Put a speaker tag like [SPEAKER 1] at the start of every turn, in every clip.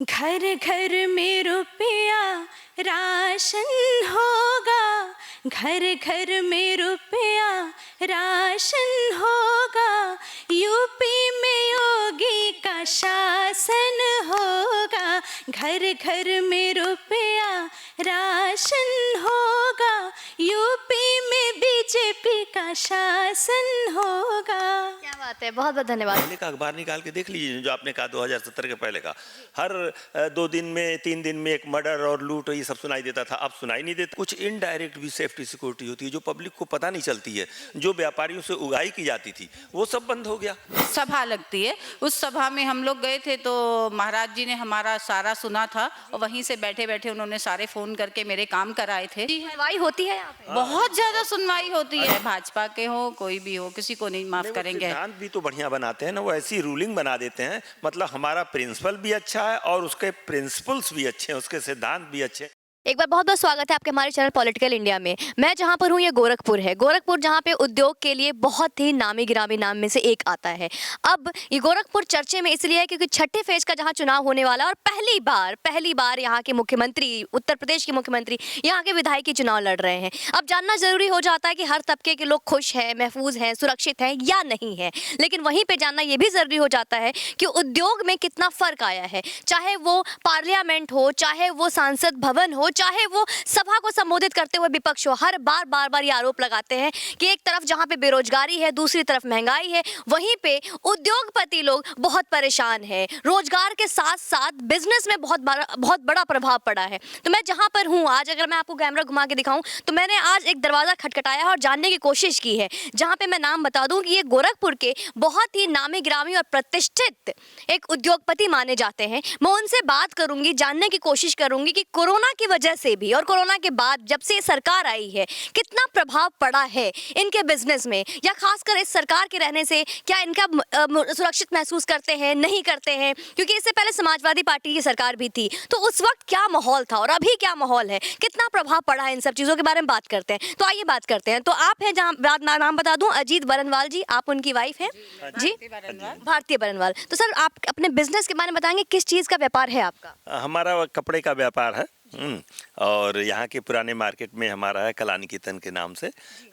[SPEAKER 1] घर घर में रुपया राशन होगा, घर घर में रुपया राशन होगा, यूपी में योगी का शासन होगा, घर घर में रुपया राशन होगा, यूपी में बीजेपी का शासन होगा।
[SPEAKER 2] क्या बात है, बहुत बहुत धन्यवाद।
[SPEAKER 3] पहले का अखबार निकाल के देख लीजिए, जो आपने कहा 2070 के पहले का, हर 2 दिन में 3 दिन में एक मर्डर और लूट ये सब सुनाई देता था। अब सुनाई नहीं देता। कुछ इनडायरेक्ट भी सेफ्टी सिक्योरिटी होती है जो पब्लिक को पता नहीं चलती है, जो व्यापारियों से उगाही की जाती थी वो सब बंद हो गया।
[SPEAKER 4] सभा लगती है, उस सभा में हम लोग गए थे तो महाराज जी ने हमारा सारा सुना था और वहीं से बैठे बैठे उन्होंने सारे फोन करके मेरे काम कराए थे।
[SPEAKER 2] सुनवाई होती है यहाँ पे?
[SPEAKER 4] बहुत ज्यादा सुनवाई होती है, भाजपा के हो कोई भी हो, किसी को नहीं माफ करेंगे।
[SPEAKER 3] सिद्धांत भी तो बढ़िया बनाते हैं ना, वो ऐसी रूलिंग बना देते हैं, मतलब हमारा प्रिंसिपल भी अच्छा है और उसके प्रिंसिपल्स भी अच्छे हैं, उसके सिद्धांत भी अच्छे हैं।
[SPEAKER 2] एक बार बहुत बहुत स्वागत है आपके हमारे चैनल पॉलिटिकल इंडिया में। मैं जहां पर हूं ये गोरखपुर है। गोरखपुर जहां पे उद्योग के लिए बहुत ही नामी गिरामी नाम में से एक आता है। अब ये गोरखपुर चर्चे में इसलिए है क्योंकि छठे फेज का जहां चुनाव होने वाला है और पहली बार यहाँ के मुख्यमंत्री, उत्तर प्रदेश के मुख्यमंत्री यहाँ के विधायकी चुनाव लड़ रहे हैं। अब जानना जरूरी हो जाता है कि हर तबके के लोग खुश हैं, महफूज हैं, सुरक्षित हैं या नहीं है। लेकिन वहीं पर जानना यह भी जरूरी हो जाता है कि उद्योग में कितना फर्क आया है, चाहे वो पार्लियामेंट हो, चाहे वो सांसद भवन हो, चाहे वो सभा को संबोधित करते हुए विपक्ष हो। हर बार ये आरोप लगाते हैं कि एक तरफ जहां पे बेरोजगारी है, दूसरी तरफ महंगाई है, वहीं पे उद्योगपति लोग बहुत परेशान हैं। रोजगार के साथ साथ बिजनेस में बहुत बड़ा प्रभाव पड़ा है। तो मैं जहां पर हूं आज, अगर मैं आपको कैमरा घुमा के दिखाऊं तो मैंने आज एक दरवाजा खटखटाया और जानने की कोशिश की है, जहां पे मैं नाम बता दूं कि ये गोरखपुर के बहुत ही नामी गिरामी और प्रतिष्ठित एक उद्योगपति माने जाते हैं। मैं उनसे बात करूंगी, जानने की कोशिश करूंगी कि कोरोना की वजह से भी और कोरोना के बाद जब से सरकार आई है कितना प्रभाव पड़ा है इनके बिजनेस में, या खासकर इस सरकार के रहने से क्या इनका सुरक्षित महसूस करते हैं, नहीं करते हैं, क्योंकि इससे पहले समाजवादी पार्टी की सरकार भी थी। तो उस वक्त क्या माहौल था और अभी क्या माहौल है, कितना प्रभाव पड़ा है, इन सब चीजों के बारे में बात करते हैं। तो आइए बात करते हैं। तो आप हैं, जहां नाम बता दूं, अजीत बरनवाल जी, आप उनकी वाइफ हैं जी, भारतीय बरनवाल। तो सर आप अपने बिजनेस के बारे में बताएंगे, किस चीज का व्यापार है आपका?
[SPEAKER 3] हमारा कपड़े का व्यापार है और यहाँ के पुराने मार्केट में हमारा है कलानिकेतन के नाम से।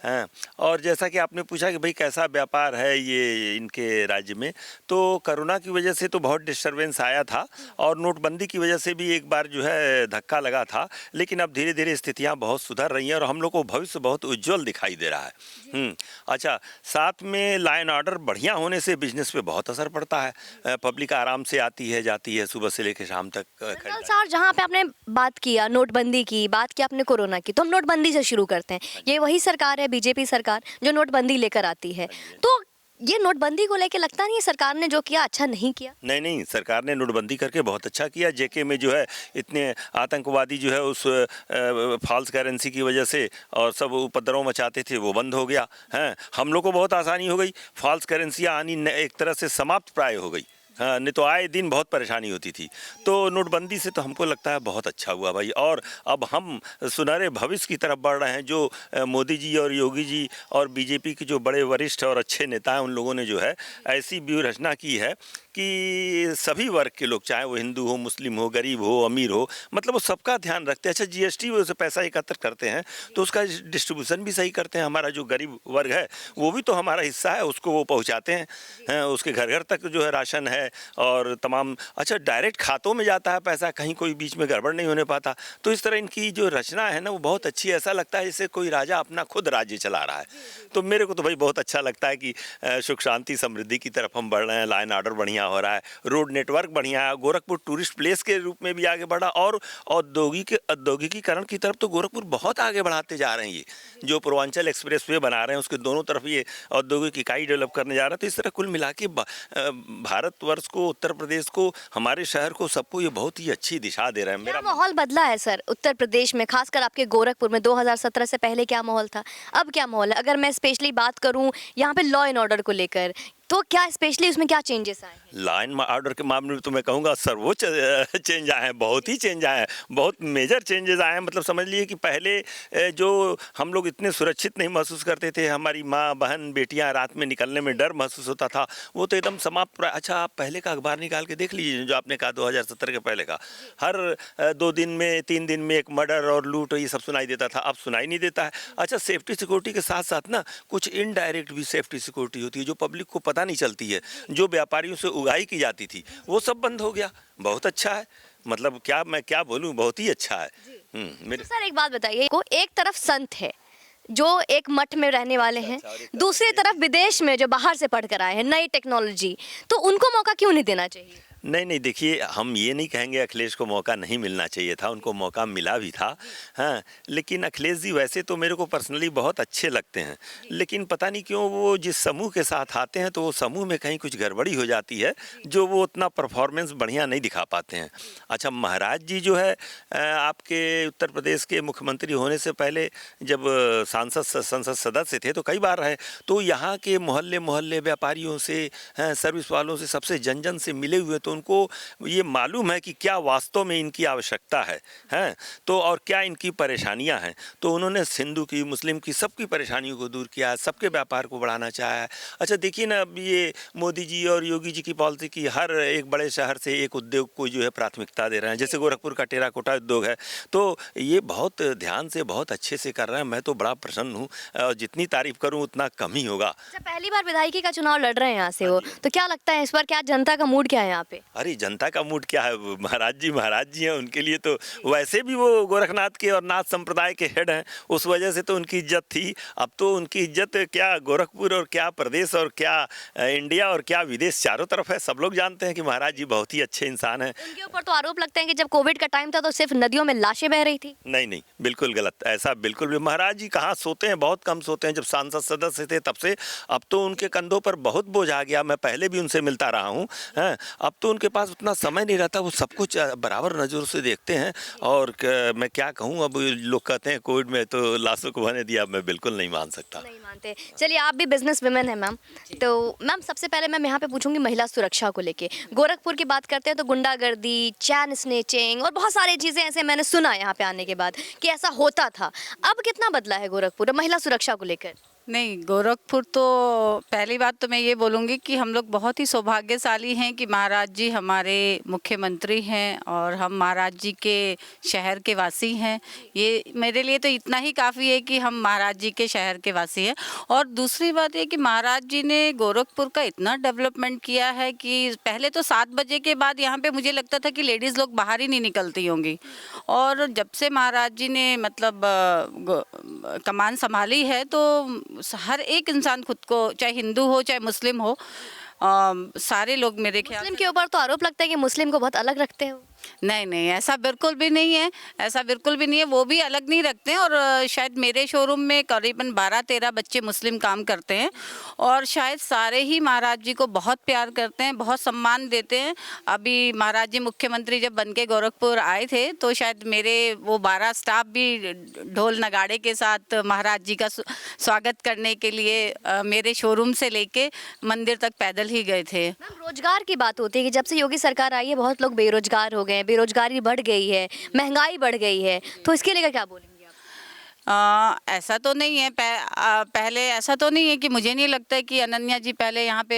[SPEAKER 3] हाँ, और जैसा कि आपने पूछा कि भाई कैसा व्यापार है ये इनके राज्य में, तो कोरोना की वजह से तो बहुत डिस्टरबेंस आया था और नोटबंदी की वजह से भी एक बार जो है धक्का लगा था, लेकिन अब धीरे धीरे स्थितियाँ बहुत सुधर रही हैं और हम लोग को भविष्य बहुत उज्जवल दिखाई दे रहा है। अच्छा, साथ में लॉ एंड ऑर्डर बढ़िया होने से बिजनेस पे बहुत असर पड़ता है, पब्लिक आराम से आती है जाती है सुबह से लेकर शाम तक।
[SPEAKER 2] सर जहाँ पे आपने बात किया नोटबंदी की, बात की आपने कोरोना की, तो हम नोटबंदी से शुरू करते हैं। ये वही सरकार है, बीजेपी सरकार, जो नोटबंदी लेकर आती है। तो ये नोटबंदी को लेकर लगता नहीं है सरकार ने जो किया अच्छा नहीं किया?
[SPEAKER 3] नहीं, सरकार ने नोटबंदी करके बहुत अच्छा किया। जेके में जो है इतने आतंकवादी जो है उस फॉल्स करेंसी की वजह से और सब उपद्रव मचाते थे, वो बंद हो गया है। हम लोग को बहुत आसानी हो गई, फॉल्स करेंसियाँ आनी एक तरह से समाप्त प्राय हो गई। हाँ, नहीं तो आए दिन बहुत परेशानी होती थी। तो नोटबंदी से तो हमको लगता है बहुत अच्छा हुआ भाई, और अब हम सुनहरे भविष्य की तरफ बढ़ रहे हैं। जो मोदी जी और योगी जी और बीजेपी के जो बड़े वरिष्ठ और अच्छे नेता हैं, उन लोगों ने जो है ऐसी व्यूह रचना की है कि सभी वर्ग के लोग, चाहे वो हिंदू हो, मुस्लिम हो, गरीब हो, अमीर हो, मतलब वो सबका ध्यान रखते हैं। अच्छा, जीएसटी से पैसा एकत्र करते हैं तो उसका डिस्ट्रीब्यूशन भी सही करते हैं। हमारा जो गरीब वर्ग है वो भी तो हमारा हिस्सा है, उसको वो पहुँचाते हैं। उसके घर घर तक जो है राशन है और तमाम, अच्छा डायरेक्ट खातों में जाता है पैसा, कहीं कोई बीच में गड़बड़ नहीं होने पाता। तो इस तरह इनकी जो रचना है ना वो बहुत अच्छी है। ऐसा लगता है जैसे कोई राजा अपना खुद राज्य चला रहा है। तो मेरे को तो भाई बहुत अच्छा लगता है कि सुख शांति समृद्धि की तरफ हम बढ़ रहे हैं, लॉ एंड ऑर्डर बढ़िया हो रहा है, रोड नेटवर्क बढ़िया है, गोरखपुर टूरिस्ट प्लेस के रूप में भी आगे बढ़ा, और औद्योगिकीकरण की तरफ तो गोरखपुर बहुत आगे बढ़ाते जा रहे हैं। ये जो पूर्वांचल एक्सप्रेस वे बना रहे हैं उसके दोनों तरफ ये औद्योगिक इकाई डेवलप करने जा रहा है। तो इस तरह कुल मिला के भारतवर्ष को, उत्तर प्रदेश को, हमारे शहर को, सबको ये बहुत ही अच्छी दिशा दे रहे हैं।
[SPEAKER 2] मेरा माहौल बदला है सर उत्तर प्रदेश में, खासकर आपके गोरखपुर में। 2017 से पहले क्या माहौल था, अब क्या माहौल है? अगर मैं स्पेशली बात करूं यहाँ पे लॉ एंड ऑर्डर को लेकर, तो क्या स्पेशली उसमें क्या चेंजेस आए हैं?
[SPEAKER 3] लाइन ऑर्डर के मामले में तो मैं कहूँगा सर्वोच्च चेंज आए हैं, बहुत ही चेंज आए हैं, बहुत मेजर चेंजेस आए हैं। मतलब समझ लिए कि पहले जो हम लोग इतने सुरक्षित नहीं महसूस करते थे, हमारी माँ बहन बेटियाँ रात में निकलने में डर महसूस होता था, वो तो एकदम समाप्त। अच्छा, आप पहले का अखबार निकाल के देख लीजिए, जो आपने कहा 2017 के पहले का, हर 2 दिन में 3 दिन में एक मर्डर और लूट ये सब सुनाई देता था, अब सुनाई नहीं देता है। अच्छा, सेफ्टी सिक्योरिटी के साथ साथ ना कुछ इनडायरेक्ट भी सेफ्टी सिक्योरिटी होती है जो पब्लिक को पता नहीं चलती है, जो व्यापारियों से उगाही की जाती थी, वो सब बंद हो गया। बहुत अच्छा है, मतलब क्या मैं क्या बोलूं, बहुत ही अच्छा है।
[SPEAKER 2] तो सर एक बात बताइए, को एक तरफ संत है जो एक मठ में रहने वाले हैं, दूसरी तरफ विदेश में जो बाहर से पढ़कर आए हैं, नई टेक्नोलॉजी, तो उनको मौका क्यों नहीं देना चाहिए?
[SPEAKER 3] नहीं, देखिए, हम ये नहीं कहेंगे अखिलेश को मौका नहीं मिलना चाहिए था, उनको मौका मिला भी था। हाँ, लेकिन अखिलेश जी वैसे तो मेरे को पर्सनली बहुत अच्छे लगते हैं, लेकिन पता नहीं क्यों वो जिस समूह के साथ आते हैं तो वो समूह में कहीं कुछ गड़बड़ी हो जाती है, जो वो उतना परफॉर्मेंस बढ़िया नहीं दिखा पाते हैं। अच्छा, महाराज जी जो है आपके उत्तर प्रदेश के मुख्यमंत्री होने से पहले जब संसद सदस्य थे तो कई बार रहे, तो यहाँ के मोहल्ले मोहल्ले व्यापारियों से, सर्विस वालों से, सबसे जन जन से मिले हुए, तो उनको ये मालूम है कि क्या वास्तव में इनकी आवश्यकता है, हैं तो, और क्या इनकी परेशानियां हैं। तो उन्होंने हिंदू की, मुस्लिम की, सबकी परेशानियों को दूर किया, सबके व्यापार को बढ़ाना चाहा है। अच्छा देखिए ना, अब ये मोदी जी और योगी जी की पॉलिसी की हर एक बड़े शहर से एक उद्योग को जो है प्राथमिकता दे रहे हैं, जैसे गोरखपुर का टेराकोटा उद्योग है, तो ये बहुत ध्यान से, बहुत अच्छे से कर रहे हैं। मैं तो बड़ा प्रसन्न हूँ, और जितनी तारीफ करूँ उतना कम ही होगा।
[SPEAKER 2] अच्छा, पहली बार विधायकी का चुनाव लड़ रहे हैं यहाँ से वो, तो क्या लगता है इस बार क्या जनता का मूड क्या है यहाँ पे?
[SPEAKER 3] अरे जनता का मूड क्या है, महाराज जी हैं, उनके लिए तो वैसे भी वो गोरखनाथ के और नाथ संप्रदाय के हेड हैं, उस वजह से तो उनकी इज्जत थी। अब तो उनकी इज्जत क्या गोरखपुर और क्या प्रदेश और क्या इंडिया और क्या विदेश, चारों तरफ है। सब लोग जानते हैं कि महाराज जी बहुत ही अच्छे इंसान हैं।
[SPEAKER 2] उनके ऊपर तो आरोप लगते हैं कि जब कोविड का टाइम था तो सिर्फ नदियों में लाशें बह रही थी।
[SPEAKER 3] नहीं, बिल्कुल गलत, ऐसा बिल्कुल भी। महाराज जी कहाँ सोते हैं, बहुत कम सोते हैं। जब सांसद सदस्य थे तब से, अब तो उनके कंधों पर बहुत बोझ आ गया। मैं पहले भी उनसे मिलता रहा हूँ, अब तो उनके पास उतना समय नहीं रहता, वो सब कुछ बराबर नज़रों से देखते हैं। और मैं क्या कहूँ, अब लोग कहते हैं कोविड में तो लाशों को बने दिया, मैं बिल्कुल नहीं मान सकता।
[SPEAKER 2] नहीं मानते। चलिए, आप भी बिजनेस वुमेन हैं मैम, तो मैम सबसे पहले मैम यहाँ पे पूछूंगी महिला सुरक्षा को लेके। गोरखपुर की बात करते हैं तो गुंडागर्दी, चैन स्नेचिंग और बहुत सारी चीज़ें ऐसे मैंने सुना यहाँ पे आने के बाद कि ऐसा होता था। अब कितना बदला है गोरखपुर महिला सुरक्षा को लेकर?
[SPEAKER 4] नहीं, गोरखपुर तो पहली बात तो मैं ये बोलूँगी कि हम लोग बहुत ही सौभाग्यशाली हैं कि महाराज जी हमारे मुख्यमंत्री हैं और हम महाराज जी के शहर के वासी हैं। ये मेरे लिए तो इतना ही काफ़ी है कि हम महाराज जी के शहर के वासी हैं। और दूसरी बात ये कि महाराज जी ने गोरखपुर का इतना डेवलपमेंट किया है कि पहले तो 7 बजे के बाद यहाँ पे मुझे लगता था कि लेडीज़ लोग बाहर ही नहीं निकलती होंगी, और जब से महाराज जी ने मतलब कमान संभाली है तो हर एक इंसान खुद को, चाहे हिंदू हो चाहे मुस्लिम हो, सारे लोग मेरे ख्याल
[SPEAKER 2] मुस्लिम के ऊपर तो आरोप लगता है कि मुस्लिम को बहुत अलग रखते हो।
[SPEAKER 4] नहीं, ऐसा बिल्कुल भी नहीं है, ऐसा बिल्कुल भी नहीं है। वो भी अलग नहीं रखते हैं, और शायद मेरे शोरूम में करीबन 12-13 बच्चे मुस्लिम काम करते हैं, और शायद सारे ही महाराज जी को बहुत प्यार करते हैं, बहुत सम्मान देते हैं। अभी महाराज जी मुख्यमंत्री जब बन के गोरखपुर आए थे तो शायद मेरे वो 12 स्टाफ भी ढोल नगाड़े के साथ महाराज जी का स्वागत करने के लिए मेरे शोरूम से लेके मंदिर तक पैदल ही गए थे।
[SPEAKER 2] मैम, रोजगार की बात होती है कि जब से योगी सरकार आई है बहुत लोग बेरोजगार हो गए, बेरोजगारी बढ़ गई है, महंगाई बढ़ गई है, तो इसके लिए क्या बोलेंगे आप?
[SPEAKER 4] ऐसा तो नहीं है, पहले ऐसा तो नहीं है कि मुझे नहीं लगता है कि अनन्या जी पहले यहाँ पे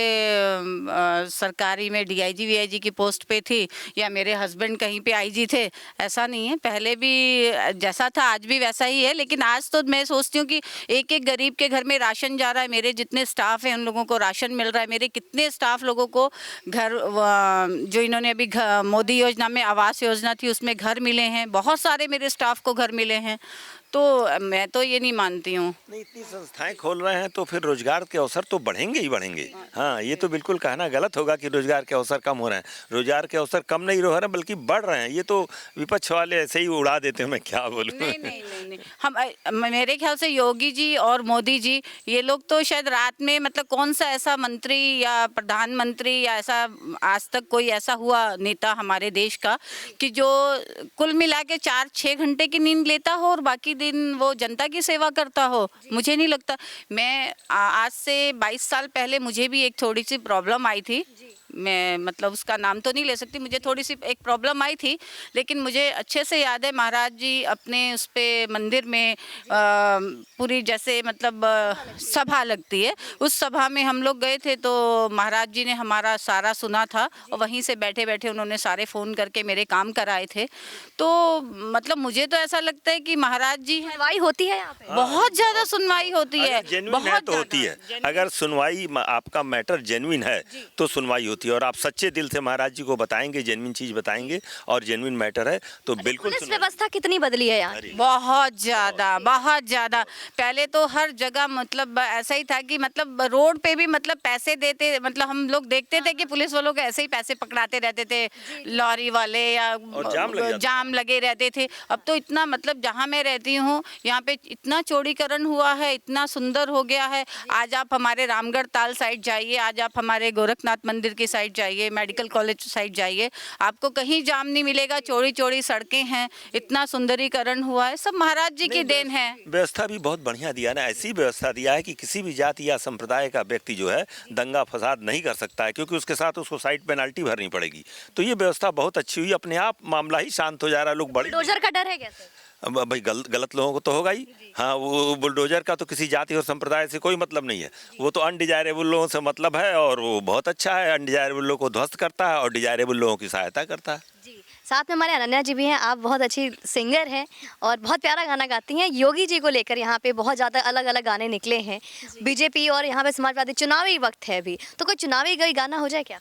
[SPEAKER 4] सरकारी में डीआईजी वीआईजी की पोस्ट पे थी, या मेरे हस्बैंड कहीं पे आईजी थे। ऐसा नहीं है, पहले भी जैसा था आज भी वैसा ही है। लेकिन आज तो मैं सोचती हूँ कि एक एक गरीब के घर में राशन जा रहा है, मेरे जितने स्टाफ हैं उन लोगों को राशन मिल रहा है, मेरे कितने स्टाफ लोगों को घर, जो इन्होंने अभी मोदी योजना में आवास योजना थी उसमें घर मिले हैं, बहुत सारे मेरे स्टाफ को घर मिले हैं। तो मैं तो ये नहीं मानती हूँ।
[SPEAKER 3] नहीं, इतनी संस्थाएं खोल रहे हैं तो फिर रोजगार के अवसर तो बढ़ेंगे ही बढ़ेंगे। हाँ, ये तो बिल्कुल कहना गलत होगा कि रोजगार के अवसर कम हो रहे हैं। रोजगार के अवसर कम नहीं हो रहे हैं, बल्कि बढ़ रहे हैं। ये तो विपक्ष वाले ऐसे ही उड़ा देते हैं, मैं क्या बोलूँ।
[SPEAKER 4] नहीं, हम मेरे ख्याल से योगी जी और मोदी जी, ये लोग तो शायद रात में, मतलब कौन सा ऐसा मंत्री या प्रधानमंत्री या ऐसा आज तक कोई ऐसा हुआ नेता हमारे देश का कि जो कुल मिला के 4-6 घंटे की नींद लेता हो और बाकी दिन वो जनता की सेवा करता हो, मुझे नहीं लगता। मैं आज से 22 साल पहले मुझे भी एक थोड़ी सी प्रॉब्लम आई थी, मैं मतलब उसका नाम तो नहीं ले सकती, मुझे थोड़ी सी एक प्रॉब्लम आई थी, लेकिन मुझे अच्छे से याद है महाराज जी अपने उस पे मंदिर में पूरी जैसे मतलब सभा लगती है, उस सभा में हम लोग गए थे तो महाराज जी ने हमारा सारा सुना था और वहीं से बैठे बैठे उन्होंने सारे फ़ोन करके मेरे काम कराए थे। तो मतलब मुझे तो ऐसा लगता है कि महाराज जी हैं,
[SPEAKER 2] सुनवाई होती है यहाँ पे?
[SPEAKER 4] बहुत ज़्यादा सुनवाई होती है,
[SPEAKER 3] जेन्युइन है तो होती है। अगर सुनवाई आपका मैटर जेन्युइन है तो सुनवाई होती है, और आप सच्चे दिल से महाराज जी को बताएंगे, जेन्युइन चीज बताएंगे और जेन्युइन मैटर है तो बिल्कुल
[SPEAKER 2] पुलिस व्यवस्था कितनी बदली है यहाँ?
[SPEAKER 4] बहुत ज़्यादा, बहुत ज़्यादा। पहले तो हर जगह मतलब ऐसा ही था कि मतलब रोड पे भी मतलब पैसे देते, मतलब हम लोग देखते थे कि पुलिस वालों को ऐसे ही पैसे पकड़ाते रहते थे, लॉरी वाले या जाम लगे रहते थे। अब तो इतना मतलब जहाँ मैं रहती हूँ यहाँ पे इतना चौड़ीकरण हुआ है, इतना सुंदर हो गया है। आज आप हमारे रामगढ़ ताल साइड जाइए, आज आप हमारे गोरखनाथ मंदिर की साइड जाइए, मेडिकल कॉलेज साइड जाइए, आपको कहीं जाम नहीं मिलेगा, चौड़ी चौड़ी सड़कें हैं, इतना सुंदरीकरण हुआ है, सब महाराज जी की देन है।
[SPEAKER 3] व्यवस्था भी बहुत बढ़िया दिया ना, ऐसी व्यवस्था दिया है कि किसी भी जाति या संप्रदाय का व्यक्ति जो है दंगा फसाद नहीं कर सकता है, क्योंकि उसके साथ उसको साइड पेनाल्टी भरनी पड़ेगी। तो ये व्यवस्था बहुत अच्छी हुई, अपने आप मामला ही शांत हो जा रहा है। लोग बड़ी
[SPEAKER 2] बुलडोजर का डर है क्या सर?
[SPEAKER 3] अब भाई गलत लोगों को तो होगा ही। हाँ, वो बुलडोजर का तो किसी जाति और संप्रदाय से कोई मतलब नहीं है, वो तो अनडिजायरेबल लोगों से मतलब है, और वो बहुत अच्छा है, अनडिजायरेबल लोगों को ध्वस्त करता है और डिजायरेबल लोगों की सहायता करता है।
[SPEAKER 2] जी, साथ में हमारे अनन्या जी भी हैं, आप बहुत अच्छी सिंगर हैं और बहुत प्यारा गाना गाती हैं। योगी जी को लेकर यहाँ पे बहुत ज़्यादा अलग अलग गाने निकले हैं, बीजेपी और यहाँ पे समाजवादी, चुनावी वक्त है अभी, तो कोई चुनावी कोई गाना हो जाए क्या?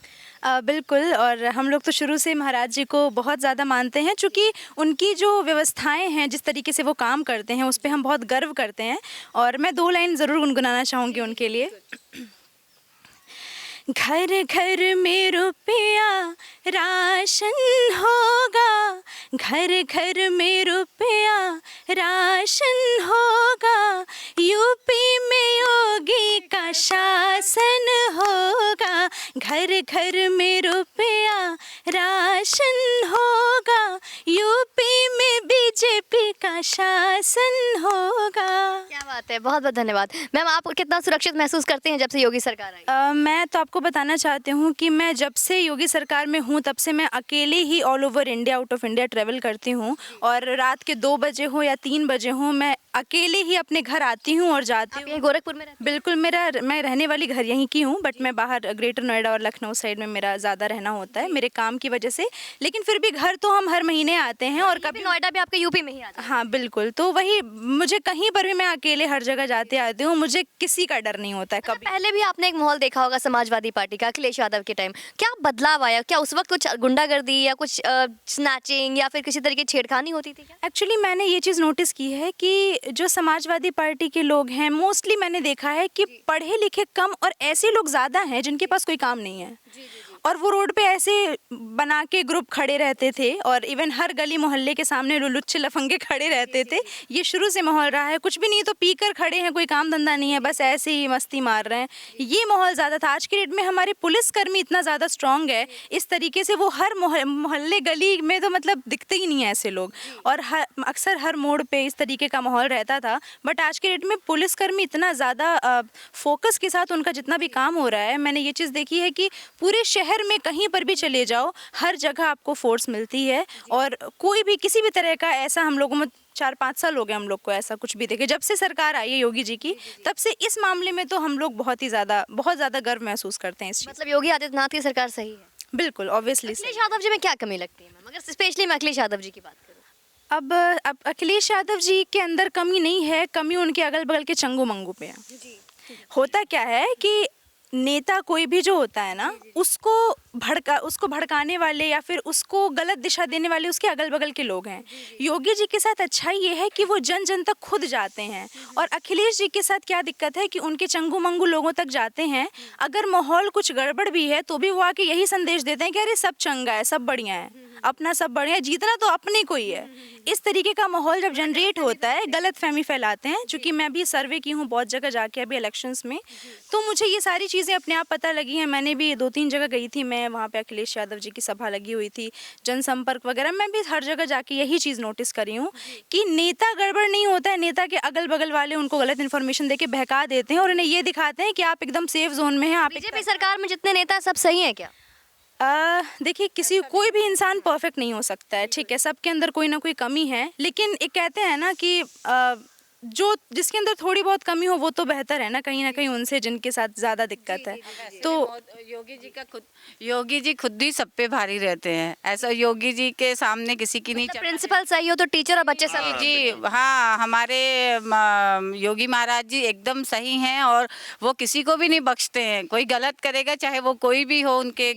[SPEAKER 1] बिल्कुल, और हम लोग तो शुरू से महाराज जी को बहुत ज़्यादा मानते हैं, चूँकि उनकी जो व्यवस्थाएं हैं, जिस तरीके से वो काम करते हैं, उस पर हम बहुत गर्व करते हैं। और मैं 2 लाइन ज़रूर गुनगुनाना चाहूँगी उनके लिए। घर घर में रुपया राशन होगा, घर घर में रुपया राशन होगा, यूपी में योगी का शासन होगा, घर घर में रुपया राशन होगा, यूपी में बीजेपी का शासन होगा।
[SPEAKER 2] क्या बात है, बहुत बहुत धन्यवाद मैम। आप कितना सुरक्षित महसूस करते हैं जब से योगी सरकार आई?
[SPEAKER 1] मैं तो आपको बताना चाहती हूँ कि मैं जब से योगी सरकार में हूँ तब से मैं अकेले ही all over India, out of India travel करती हूँ, और रात के 2 बजे हो या 3 बजे हो, मैं अकेले ही अपने घर आती हूँ और जाती हूँ।
[SPEAKER 2] गोरखपुर में रहते?
[SPEAKER 1] बिल्कुल, मैं रहने वाली घर यहीं की हूँ, बट मैं बाहर ग्रेटर नोएडा और लखनऊ साइड में मेरा ज़्यादा रहना होता है मेरे काम की वजह से, लेकिन फिर भी घर तो हम हर महीने आते हैं। और कभी
[SPEAKER 2] नोएडा भी आपके यूपी में ही आता है?
[SPEAKER 1] हाँ बिल्कुल, तो वही मुझे कहीं पर भी मैं अकेले हर जगह जाते आती हूँ, मुझे किसी का डर नहीं होता है कभी।
[SPEAKER 2] पहले भी आपने एक माहौल देखा होगा समाजवादी पार्टी का, अखिलेश यादव के टाइम, क्या बदलाव आया? क्या उस वक्त कुछ गुंडागर्दी या कुछ स्नैचिंग या फिर किसी तरीके की छेड़खानी होती थी क्या?
[SPEAKER 1] एक्चुअली मैंने ये चीज़ नोटिस की है कि जो समाजवादी पार्टी के लोग हैं, मोस्टली मैंने देखा है कि पढ़े लिखे कम और ऐसे लोग ज़्यादा हैं जिनके पास कोई काम नहीं है, और वो रोड पे ऐसे बना के ग्रुप खड़े रहते थे, और इवन हर गली मोहल्ले के सामने लुच्चे लफंगे खड़े रहते थे। ये शुरू से माहौल रहा है, कुछ भी नहीं तो पीकर खड़े हैं, कोई काम धंधा नहीं है, बस ऐसे ही मस्ती मार रहे हैं, ये माहौल ज़्यादा था। आज की डेट में हमारे पुलिसकर्मी इतना ज़्यादा स्ट्रांग है, इस तरीके से वो हर मोहल्ले गली में तो मतलब दिखते ही नहीं है ऐसे लोग, और अक्सर हर मोड़ पे इस तरीके का माहौल रहता था। बट आज की डेट में पुलिसकर्मी इतना ज़्यादा फोकस के साथ उनका जितना भी काम हो रहा है, मैंने ये चीज़ देखी है कि पूरे शहर में कहीं पर भी चले जाओ, हर जगह आपको फोर्स मिलती है, और कोई भी किसी भी तरह का ऐसा, हम लोगों में 4-5 साल हो गए हम लोग को ऐसा कुछ भी देखे, जब से सरकार आई है योगी जी की, तब से इस मामले में तो हम लोग बहुत ज़्यादा गर्व महसूस करते हैं। इस
[SPEAKER 2] मतलब योगी आदित्यनाथ की सरकार सही है?
[SPEAKER 1] बिल्कुल, ऑब्वियसली।
[SPEAKER 2] अखिलेश यादव जी में क्या कमी लगती है मैम, अगर स्पेशली मैं अखिलेश यादव जी की बात करूँ?
[SPEAKER 1] अब अखिलेश यादव जी के अंदर कमी नहीं है, कमी उनके अगल बगल के चंगू मंगू पे है। होता क्या है कि नेता कोई भी जो होता है ना, उसको भड़काने वाले या फिर उसको गलत दिशा देने वाले उसके अगल बगल के लोग हैं। योगी जी के साथ अच्छाई ये है कि वो जन जन तक खुद जाते हैं, और अखिलेश जी के साथ क्या दिक्कत है कि उनके चंगू मंगू लोगों तक जाते हैं, अगर माहौल कुछ गड़बड़ भी है तो भी वो आके यही संदेश देते हैं कि अरे सब चंगा है, सब बढ़िया है, अपना सब बढ़िया, जीतना तो अपने को ही है। इस तरीके का माहौल जब जनरेट होता है, गलत फहमी फैलाते हैं। चूँकि मैं भी सर्वे की हूँ बहुत जगह जाके अभी इलेक्शंस में, तो मुझे ये सारी चीज़ें अपने आप पता लगी हैं। मैंने भी 2-3 जगह गई थी, मैं वहाँ पे अखिलेश यादव जी की सभा लगी हुई थी, जनसंपर्क वगैरह, मैं भी हर जगह जाके यही चीज़ नोटिस करी हूँ कि नेता गड़बड़ नहीं होता है। नेता के अगल बगल वाले उनको गलत इन्फॉर्मेशन देके बहका देते हैं और उन्हें ये दिखाते हैं कि आप एकदम सेफ जोन में हैं। आप
[SPEAKER 2] बीजेपी सरकार में जितने नेता सब सही हैं क्या?
[SPEAKER 1] देखिए, कोई भी इंसान परफेक्ट नहीं हो सकता है, ठीक है, सबके अंदर कोई ना कोई कमी है। लेकिन एक कहते हैं ना कि जो जिसके अंदर थोड़ी बहुत कमी हो वो तो बेहतर है ना कहीं उनसे जिनके साथ ज़्यादा दिक्कत है। तो
[SPEAKER 4] योगी जी खुद ही सब पे भारी रहते हैं, ऐसा योगी जी के सामने किसी की नहीं
[SPEAKER 2] प्रिंसिपल सही हो तो टीचर और बच्चे सब
[SPEAKER 4] जी हाँ, हमारे योगी महाराज जी एकदम सही हैं और वो किसी को भी नहीं बख्शते हैं। कोई गलत करेगा, चाहे वो कोई भी हो, उनके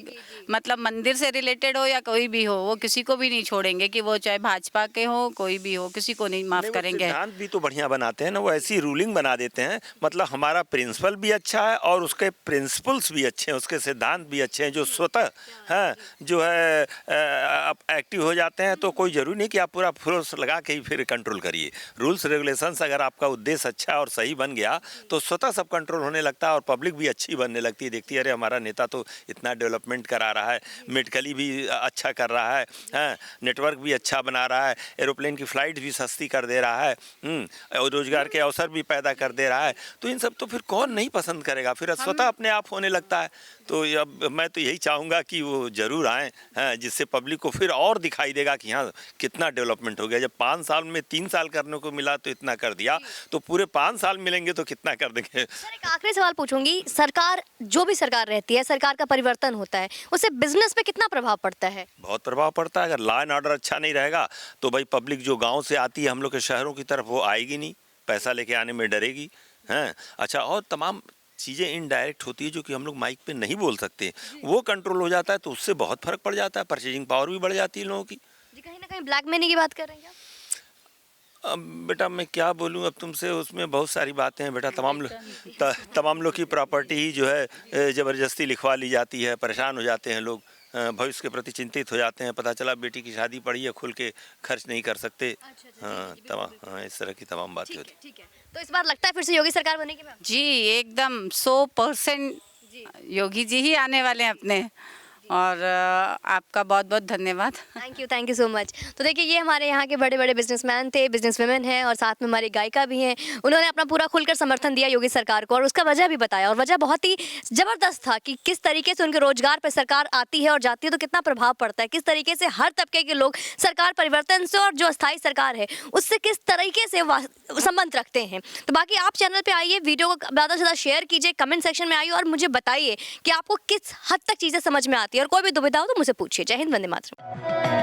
[SPEAKER 4] मतलब मंदिर से रिलेटेड हो या कोई भी हो, वो किसी को भी नहीं छोड़ेंगे, कि वो चाहे भाजपा के हो, कोई भी हो, किसी को नहीं माफ करेंगे।
[SPEAKER 3] सिद्धांत भी तो बढ़िया बनाते हैं ना, वो ऐसी रूलिंग बना देते हैं, मतलब हमारा प्रिंसिपल भी अच्छा है और उसके प्रिंसिपल्स भी अच्छे हैं, उसके सिद्धांत भी अच्छे हैं, जो स्वतः हैं जो है एक्टिव हो जाते हैं। तो कोई ज़रूरी नहीं कि आप पूरा फोर्स लगा के ही फिर कंट्रोल करिए। रूल्स रेगुलेशंस अगर आपका उद्देश्य अच्छा और सही बन गया तो स्वतः सब कंट्रोल होने लगता है और पब्लिक भी अच्छी बनने लगती है। देखती है अरे हमारा नेता तो इतना डेवलपमेंट करा रहा है, मेडिकली भी अच्छा कर रहा है, नेटवर्क भी अच्छा बना रहा है, एरोप्लेन की फ़्लाइट भी सस्ती कर दे रहा है, और रोजगार के अवसर भी पैदा कर दे रहा है। तो इन सब तो फिर कौन नहीं पसंद करेगा, फिर स्वतः अपने आप होने लगता है। तो अब मैं तो यही चाहूँगा कि वो ज़रूर आएँ, जिससे पब्लिक को फिर और दिखाई देगा कि हाँ कितना डेवलपमेंट हो गया। जब 5 साल में 3 साल करने को मिला तो इतना कर दिया, तो पूरे 5 साल मिलेंगे तो कितना कर देंगे।
[SPEAKER 2] सर एक आखिरी सवाल पूछूंगी, सरकार जो भी सरकार रहती है, सरकार का परिवर्तन होता है, उससे बिजनेस पे कितना प्रभाव पड़ता है?
[SPEAKER 3] बहुत प्रभाव पड़ता है। अगर लॉ एंड ऑर्डर अच्छा नहीं रहेगा तो भाई पब्लिक जो गाँव से आती है हम लोग के शहरों की तरफ, वो आएगी नहीं, पैसा लेके आने में डरेगी। हैं अच्छा, और तमाम चीज़ें इनडायरेक्ट होती है जो कि हम लोग माइक पे नहीं बोल सकते, वो कंट्रोल हो जाता है, तो उससे बहुत फर्क पड़ जाता है। परचेजिंग पावर भी बढ़ जाती है लोगों की।
[SPEAKER 2] जी कहीं ना कहीं ब्लैक मनी की बात कर रहे हैं क्या?
[SPEAKER 3] अब बेटा मैं क्या बोलूं अब तुमसे, उसमें बहुत सारी बातें हैं बेटा। तमाम लोग की प्रॉपर्टी ही जो है ज़बरदस्ती लिखवा ली जाती है, परेशान हो जाते हैं लोग, भविष्य के प्रति चिंतित हो जाते हैं। पता चला बेटी की शादी पड़ी है, खुल के खर्च नहीं कर सकते। हाँ, इस तरह की तमाम बातें होती हैं।
[SPEAKER 2] ठीक है, तो इस बार लगता है फिर से योगी सरकार बनेगी मैम?
[SPEAKER 4] जी एकदम 100% योगी जी ही आने वाले हैं अपने। और आपका बहुत बहुत धन्यवाद।
[SPEAKER 2] Thank you so much. तो देखिए ये हमारे यहाँ के बड़े बड़े बिजनेसमैन थे, बिजनेस वुमेन हैं और साथ में हमारी गायिका भी हैं। उन्होंने अपना पूरा खुलकर समर्थन दिया योगी सरकार को और उसका वजह भी बताया, और वजह बहुत ही ज़बरदस्त था कि किस तरीके से उनके रोजगार पर सरकार आती है और जाती है तो कितना प्रभाव पड़ता है, किस तरीके से हर तबके के लोग सरकार परिवर्तन से और जो अस्थायी सरकार है उससे किस तरीके से संबंध रखते हैं। तो बाकी आप चैनल पर आइए, वीडियो को ज़्यादा से ज़्यादा शेयर कीजिए, कमेंट सेक्शन में आइए और मुझे बताइए कि आपको किस हद तक चीज़ें समझ में आती है, और कोई भी दुविधा हो तो मुझे पूछिए। जय हिंद, वंदे मातरम।